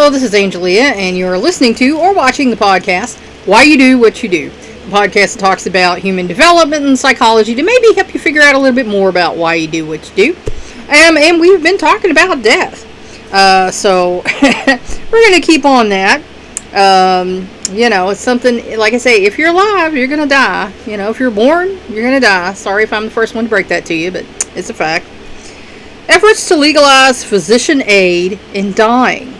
Hello, this is Angelia, and you're listening to or watching the podcast, Why You Do What You Do. The podcast that talks about human development and psychology to maybe help you figure out a little bit more about why you do what you do. And we've been talking about death. So we're going to keep on that. It's something, like I say, if you're alive, you're going to die. If you're born, you're going to die. Sorry if I'm the first one to break that to you, but it's a fact. Efforts to legalize physician aid in dying.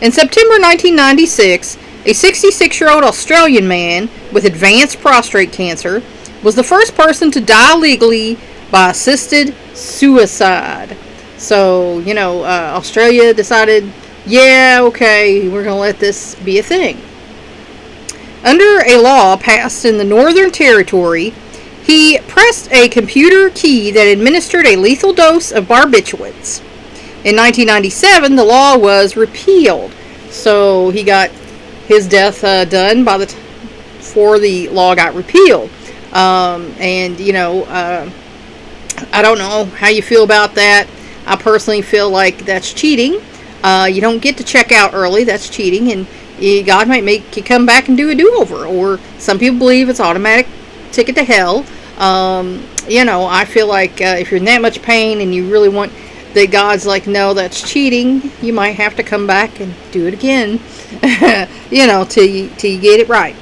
In September 1996, a 66-year-old Australian man with advanced prostate cancer was the first person to die legally by assisted suicide. So, Australia decided, yeah, okay, we're going to let this be a thing. Under a law passed in the Northern Territory, he pressed a computer key that administered a lethal dose of barbiturates. In 1997, the law was repealed, so he got his death done before the law got repealed. I don't know how you feel about that. I personally feel like that's cheating. You don't get to check out early. That's cheating, and God might make you come back and do a do-over. Or some people believe it's automatic ticket to hell. I feel like if you're in that much pain and you really want that, God's like, no, that's cheating. You might have to come back and do it again, till you get it right.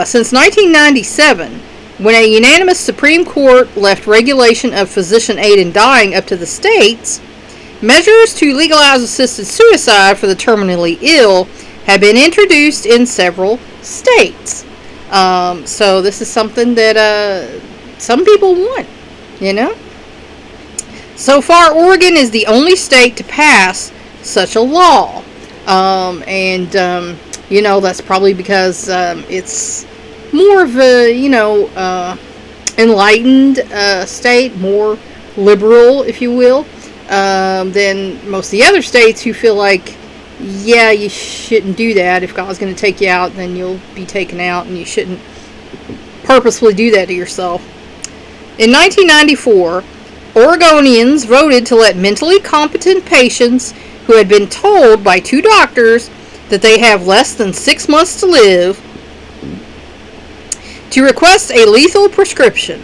Since 1997, when a unanimous Supreme Court left regulation of physician aid in dying up to the states, measures to legalize assisted suicide for the terminally ill have been introduced in several states. So this is something that some people want, So far, Oregon is the only state to pass such a law. That's probably because it's more of a, enlightened state, more liberal, if you will, than most of the other states who feel like, yeah, you shouldn't do that. If God's going to take you out, then you'll be taken out, and you shouldn't purposefully do that to yourself. In 1994, Oregonians voted to let mentally competent patients who had been told by two doctors that they have less than 6 months to live to request a lethal prescription,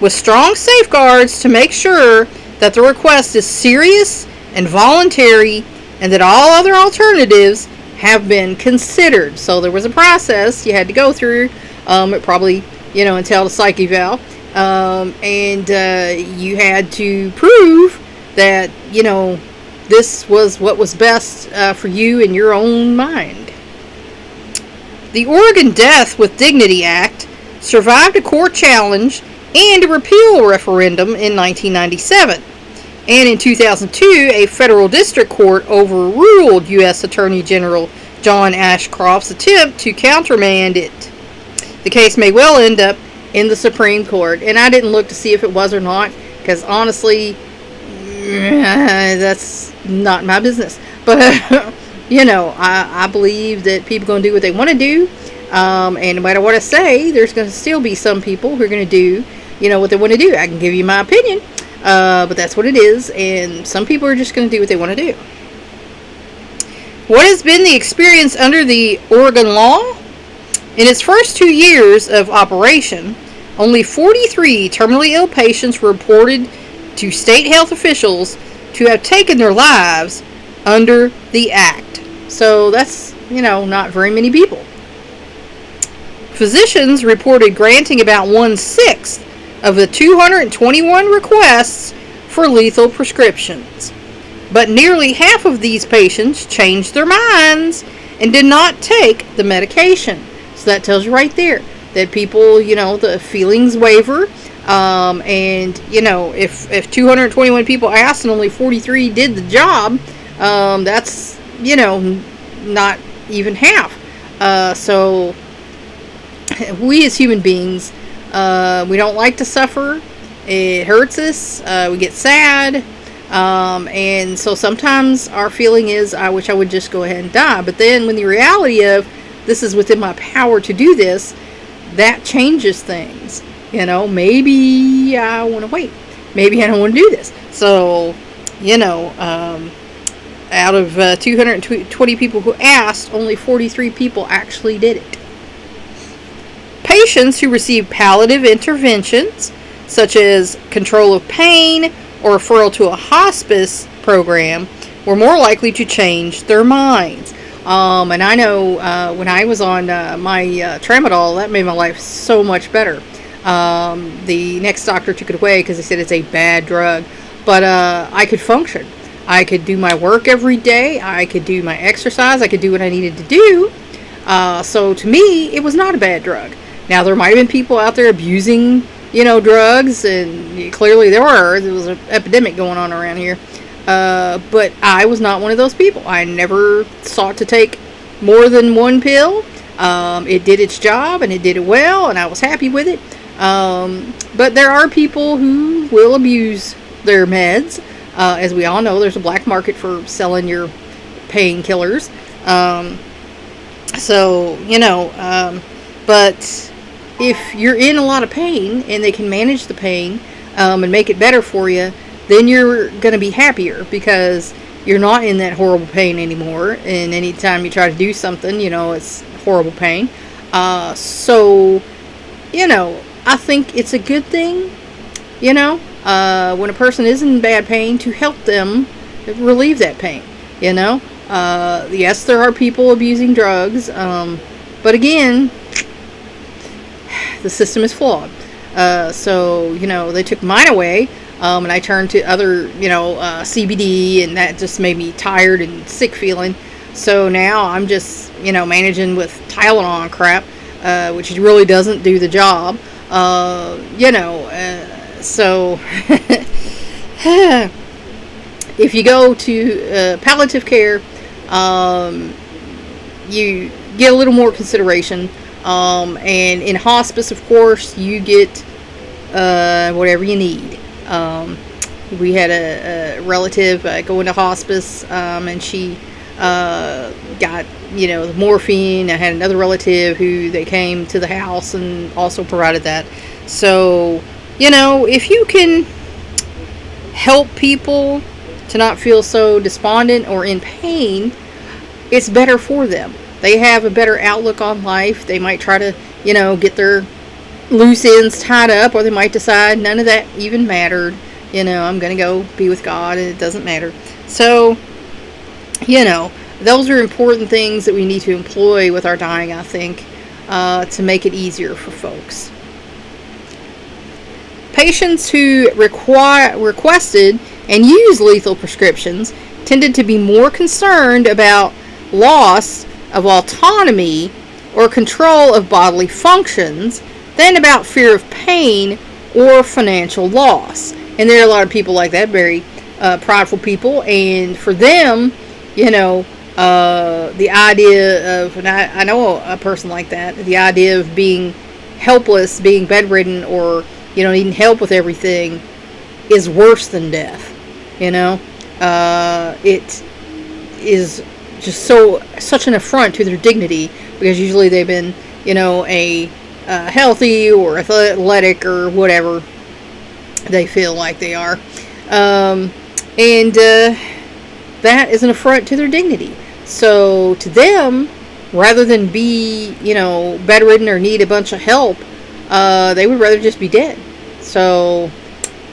with strong safeguards to make sure that the request is serious and voluntary, and that all other alternatives have been considered. So there was a process you had to go through. It probably, entailed a psych eval. And you had to prove that, this was what was best for you in your own mind. The Oregon Death with Dignity Act survived a court challenge and a repeal referendum in 1997. And in 2002, a federal district court overruled U.S. Attorney General John Ashcroft's attempt to countermand it. The case may well end up in the Supreme Court, and I didn't look to see if it was or not, because honestly, that's not my business. But, I believe that people are going to do what they want to do, and no matter what I say, there's going to still be some people who are going to do, what they want to do. I can give you my opinion. But that's what it is, and some people are just going to do what they want to do. What has been the experience under the Oregon law? In its first 2 years of operation, only 43 terminally ill patients were reported to state health officials to have taken their lives under the act. So that's, not very many people. Physicians reported granting about 1/6 of the 221 requests for lethal prescriptions. But nearly half of these patients changed their minds and did not take the medication. So that tells you right there that people, the feelings waver. If 221 people asked and only 43 did the job, that's, not even half. So we as human beings, we don't like to suffer. It hurts us. We get sad. And so sometimes our feeling is, I wish I would just go ahead and die. But then when the reality of this is within my power to do this, that changes things. Maybe I want to wait. Maybe I don't want to do this. So, out of 220 people who asked, only 43 people actually did it. Patients who received palliative interventions, such as control of pain or referral to a hospice program, were more likely to change their minds. And I know when I was on my tramadol, that made my life so much better. The next doctor took it away because they said it's a bad drug. But I could function. I could do my work every day. I could do my exercise. I could do what I needed to do. So to me, it was not a bad drug. Now, there might have been people out there abusing, drugs, and clearly there were. There was an epidemic going on around here. But I was not one of those people. I never sought to take more than one pill. It did its job, and it did it well, and I was happy with it. But there are people who will abuse their meds. As we all know, there's a black market for selling your painkillers. But if you're in a lot of pain and they can manage the pain and make it better for you, then you're going to be happier because you're not in that horrible pain anymore. And anytime you try to do something, it's horrible pain. I think it's a good thing, when a person is in bad pain, to help them relieve that pain, Yes, there are people abusing drugs, but again, the system is flawed. They took mine away, and I turned to other, CBD, and that just made me tired and sick feeling. So now I'm just, managing with Tylenol and crap, which really doesn't do the job. So if you go to palliative care, you get a little more consideration. And in hospice, of course, you get whatever you need. We had a relative go into hospice, and she got, the morphine. I had another relative who they came to the house and also provided that. So, if you can help people to not feel so despondent or in pain, it's better for them. They have a better outlook on life. They might try to, get their loose ends tied up, or they might decide none of that even mattered. I'm going to go be with God and it doesn't matter. So, those are important things that we need to employ with our dying, I think, to make it easier for folks. Patients who requested and used lethal prescriptions tended to be more concerned about loss of autonomy or control of bodily functions than about fear of pain or financial loss. And there are a lot of people like that, very prideful people, and for them, the idea of, and I know a person like that, the idea of being helpless, being bedridden, or needing help with everything is worse than death. It is just such an affront to their dignity, because usually they've been, a healthy or athletic or whatever they feel like they are. That is an affront to their dignity. So to them, rather than be, bedridden or need a bunch of help, they would rather just be dead. So,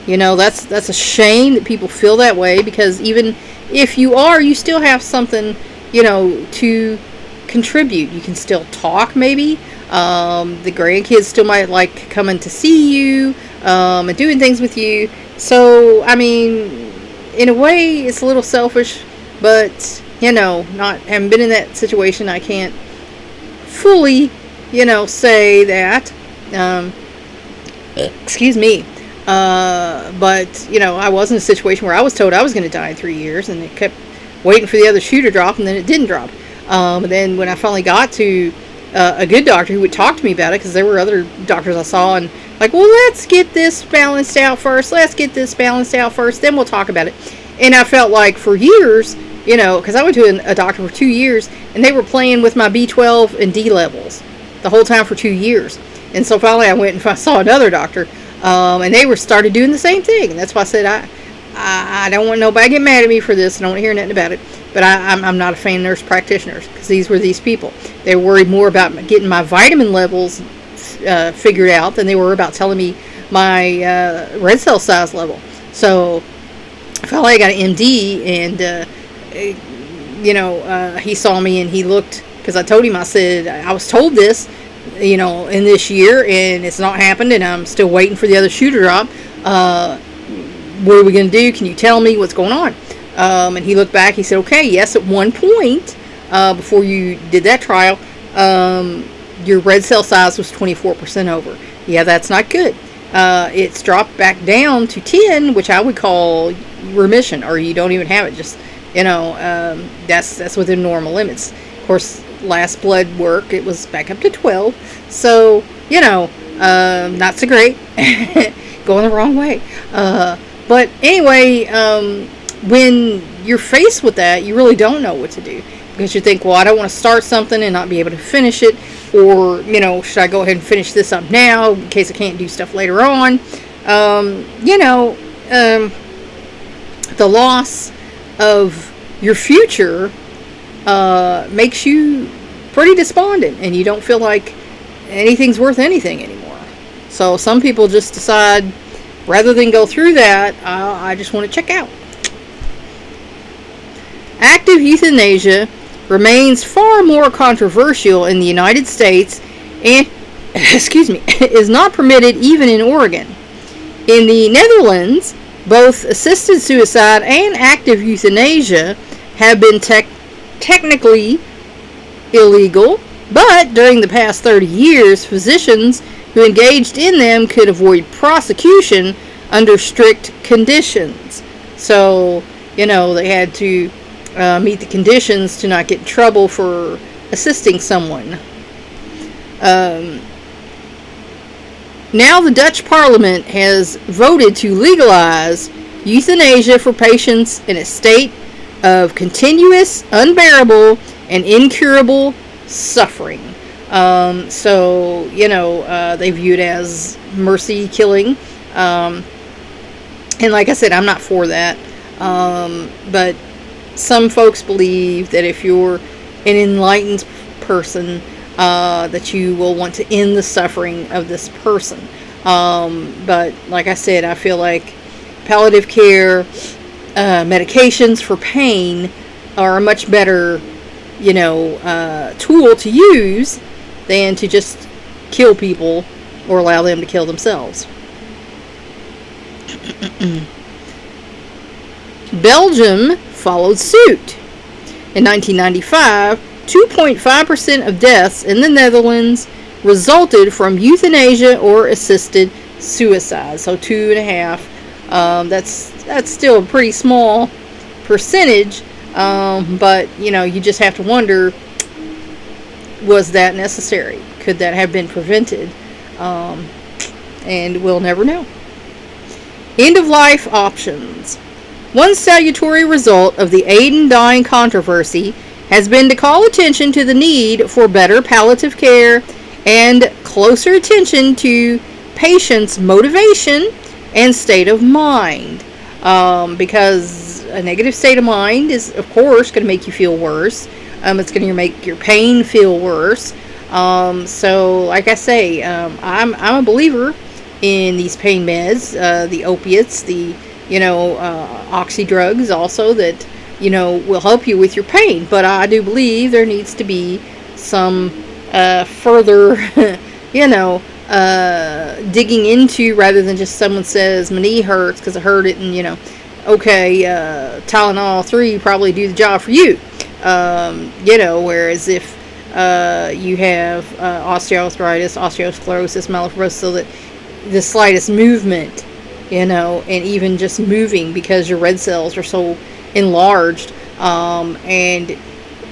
that's a shame that people feel that way, because even if you are, you still have something, to contribute. You can still talk, maybe. The grandkids still might like coming to see you, and doing things with you. So, I mean, in a way, it's a little selfish, but, not having been in that situation, I can't fully, say that. Excuse me. But, I was in a situation where I was told I was going to die in 3 years, and it kept waiting for the other shoe to drop, and then it didn't drop. And then when I finally got to a good doctor who would talk to me about it, because there were other doctors I saw, and like, well, let's get this balanced out first, then we'll talk about it. And I felt like for years, because I went to a doctor for 2 years, and they were playing with my B12 and D levels the whole time for 2 years. And so finally I went and I saw another doctor, and they started doing the same thing. And that's why I said I don't want nobody to get mad at me for this. I don't want to hear nothing about it. But I'm not a fan of nurse practitioners, because these were these people. They were worried more about getting my vitamin levels figured out than they were about telling me my red cell size level. So finally I got an MD, and he saw me and he looked, because I told him, I said, I was told this, in this year, and it's not happened, and I'm still waiting for the other shoe to drop. What are we going to do? Can you tell me what's going on? And he looked back. He said, okay, yes, at one point, before you did that trial, your red cell size was 24% over. Yeah, that's not good. It's dropped back down to 10, which I would call remission, or you don't even have it. Just, that's within normal limits. Of course, last blood work, it was back up to 12. So, not so great. Going the wrong way. But anyway, when you're faced with that, you really don't know what to do, because you think, well, I don't want to start something and not be able to finish it, or, should I go ahead and finish this up now in case I can't do stuff later on? The loss of your future makes you pretty despondent, and you don't feel like anything's worth anything anymore. So some people just decide, rather than go through that, I just want to check out. Active euthanasia remains far more controversial in the United States and, is not permitted even in Oregon. In the Netherlands, both assisted suicide and active euthanasia have been technically illegal, but during the past 30 years, physicians who engaged in them could avoid prosecution under strict conditions. So, they had to meet the conditions to not get in trouble for assisting someone. Now the Dutch Parliament has voted to legalize euthanasia for patients in a state of continuous, unbearable, and incurable suffering. They view it as mercy killing. And like I said, I'm not for that. But some folks believe that if you're an enlightened person, that you will want to end the suffering of this person. But like I said, I feel like palliative care, medications for pain are a much better, tool to use than to just kill people or allow them to kill themselves. Belgium followed suit. In 1995, 2.5% of deaths in the Netherlands resulted from euthanasia or assisted suicide. So 2.5%. That's still a pretty small percentage. But you just have to wonder, was that necessary? Could that have been prevented? And we'll never know. End of life options. One salutary result of the aid in dying controversy has been to call attention to the need for better palliative care and closer attention to patients' motivation and state of mind. Because a negative state of mind is, of course, going to make you feel worse. It's going to make your pain feel worse. So, like I say, I'm a believer in these pain meds, the opiates, the oxy drugs also that will help you with your pain. But I do believe there needs to be some further digging into, rather than just someone says my knee hurts because I heard it, and okay, Tylenol 3 probably do the job for you. Whereas if you have osteoarthritis, osteosclerosis, myelofibrosis, so that the slightest movement, and even just moving because your red cells are so enlarged, and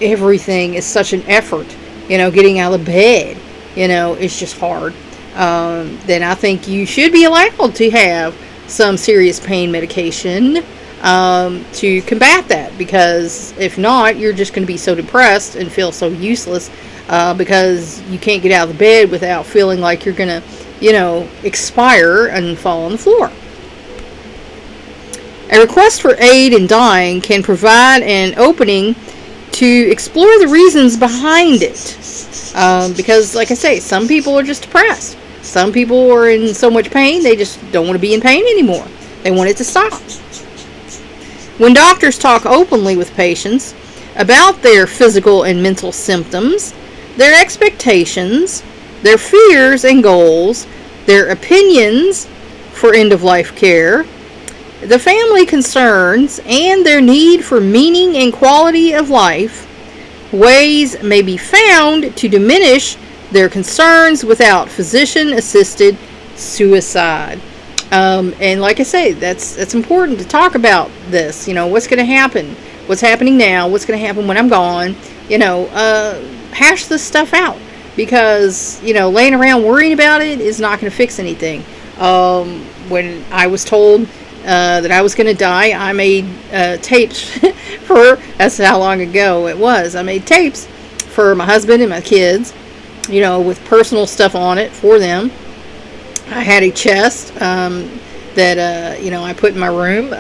everything is such an effort, getting out of bed, it's just hard, then I think you should be allowed to have some serious pain medication to combat that, because if not, you're just going to be so depressed and feel so useless because you can't get out of the bed without feeling like you're going to expire and fall on the floor. A request for aid in dying can provide an opening to explore the reasons behind it. Because, like I say, some people are just depressed. Some people are in so much pain, they just don't want to be in pain anymore. They want it to stop. When doctors talk openly with patients about their physical and mental symptoms, their expectations, their fears and goals, their opinions for end-of-life care, the family concerns, and their need for meaning and quality of life, ways may be found to diminish their concerns without physician-assisted suicide. And like I say, that's important to talk about this. What's going to happen? What's happening now? What's going to happen when I'm gone? Hash this stuff out. Because, laying around worrying about it is not going to fix anything. When I was told that I was going to die, I made tapes that's how long ago it was. I made tapes for my husband and my kids, with personal stuff on it for them. I had a chest that, I put in my room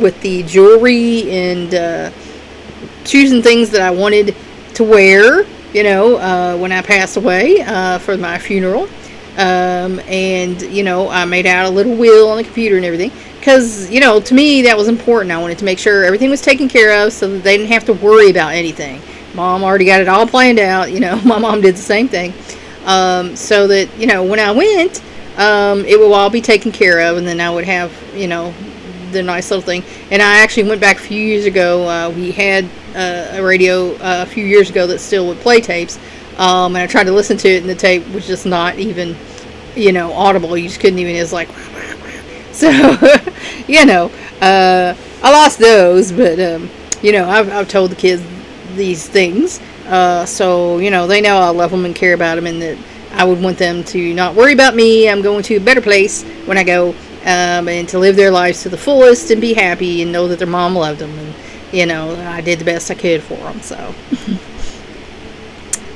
with the jewelry and choosing things that I wanted to wear, when I pass away for my funeral. And, I made out a little will on the computer and everything. Because, to me, that was important. I wanted to make sure everything was taken care of so that they didn't have to worry about anything. Mom already got it all planned out. My mom did the same thing. So that, when I went, it would all be taken care of, and then I would have, the nice little thing. And I actually went back a few years ago. We had a radio a few years ago that still would play tapes, and I tried to listen to it, and the tape was just not even, audible. You just couldn't even. It was like, so, I lost those, but I've told the kids these things, so they know I love them and care about them, and that I would want them to not worry about me. I'm going to a better place when I go, and to live their lives to the fullest and be happy and know that their mom loved them, and I did the best I could for them. So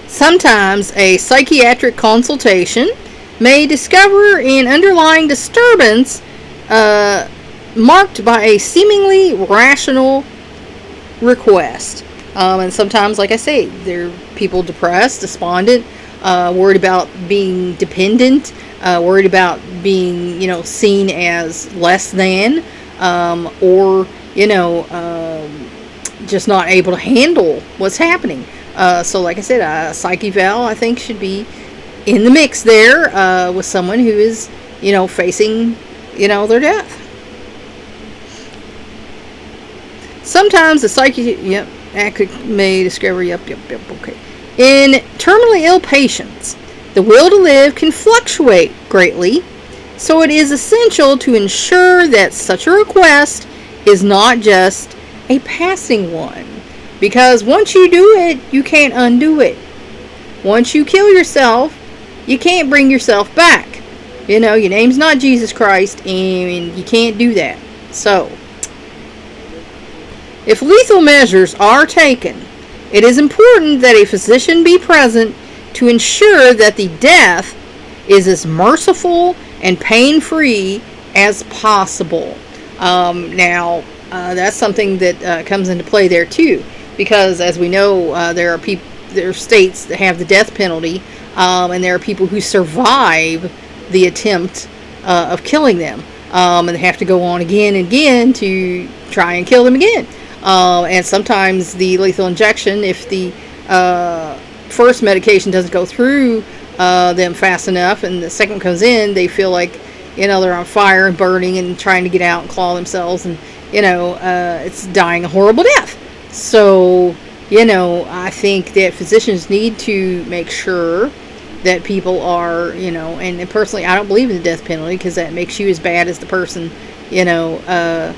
sometimes a psychiatric consultation may discover an underlying disturbance marked by a seemingly rational request. And sometimes, like I say, there are people depressed, despondent, worried about being dependent, worried about being, seen as less than, or, just not able to handle what's happening. So like I said, a psych eval, I think, should be in the mix there, with someone who is, facing, their death. Sometimes the psychiatric may discover, okay. In terminally ill patients, the will to live can fluctuate greatly, so it is essential to ensure that such a request is not just a passing one. Because once you do it, you can't undo it. Once you kill yourself, you can't bring yourself back. Your name's not Jesus Christ, and you can't do that. So, if lethal measures are taken, it is important that a physician be present to ensure that the death is as merciful and pain-free as possible. Now, that's something that comes into play there too, because as we know, there are states that have the death penalty, and there are people who survive the attempt of killing them, and they have to go on again and again to try and kill them again. And sometimes the lethal injection, if the first medication doesn't go through them fast enough and the second comes in, they feel like, they're on fire and burning and trying to get out and claw themselves, and, it's dying a horrible death. So, I think that physicians need to make sure that people are, and personally, I don't believe in the death penalty because that makes you as bad as the person, that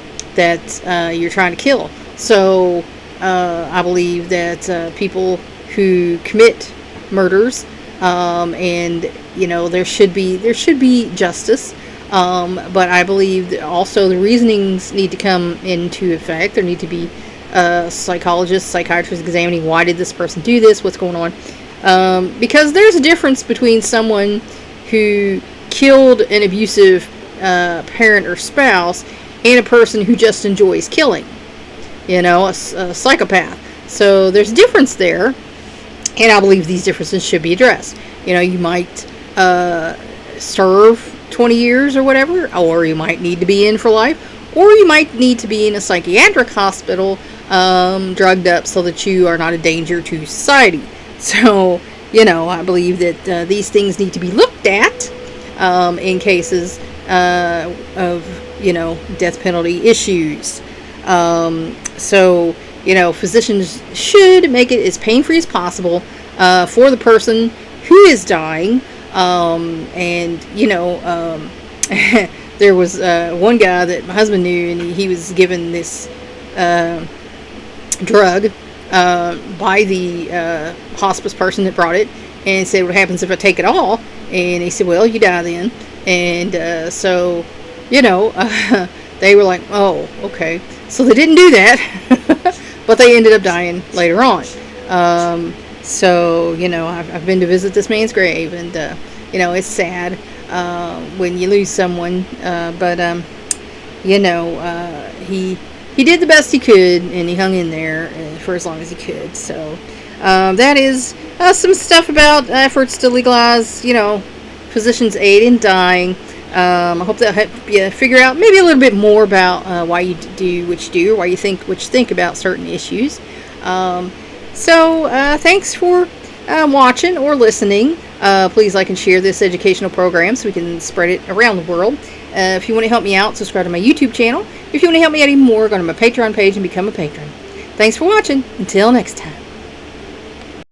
you're trying to kill. So, I believe that people who commit murders, and there should be justice. But I believe that also the reasonings need to come into effect. There need to be psychologists, psychiatrists examining why did this person do this, what's going on. Because there's a difference between someone who killed an abusive parent or spouse and a person who just enjoys killing. A psychopath. So there's a difference there, and I believe these differences should be addressed. You might serve 20 years or whatever, or you might need to be in for life, or you might need to be in a psychiatric hospital, drugged up so that you are not a danger to society. So, I believe that these things need to be looked at in cases of, death penalty issues. So, physicians should make it as pain-free as possible for the person who is dying. There was one guy that my husband knew, and he was given this drug by the hospice person that brought it, and said, what happens if I take it all? And he said, well, you die then. And so, they were like, oh, okay. So they didn't do that, but they ended up dying later on. So, I've been to visit this man's grave, and, it's sad when you lose someone, but he did the best he could, and he hung in there for as long as he could. So that is some stuff about efforts to legalize, physicians' aid in dying. I hope that help you figure out maybe a little bit more about why you do what you do, or why you think what you think about certain issues. So thanks for watching or listening. Please like and share this educational program so we can spread it around the world. If you want to help me out, subscribe to my YouTube channel. If you want to help me out even more, go to my Patreon page and become a patron. Thanks for watching. Until next time.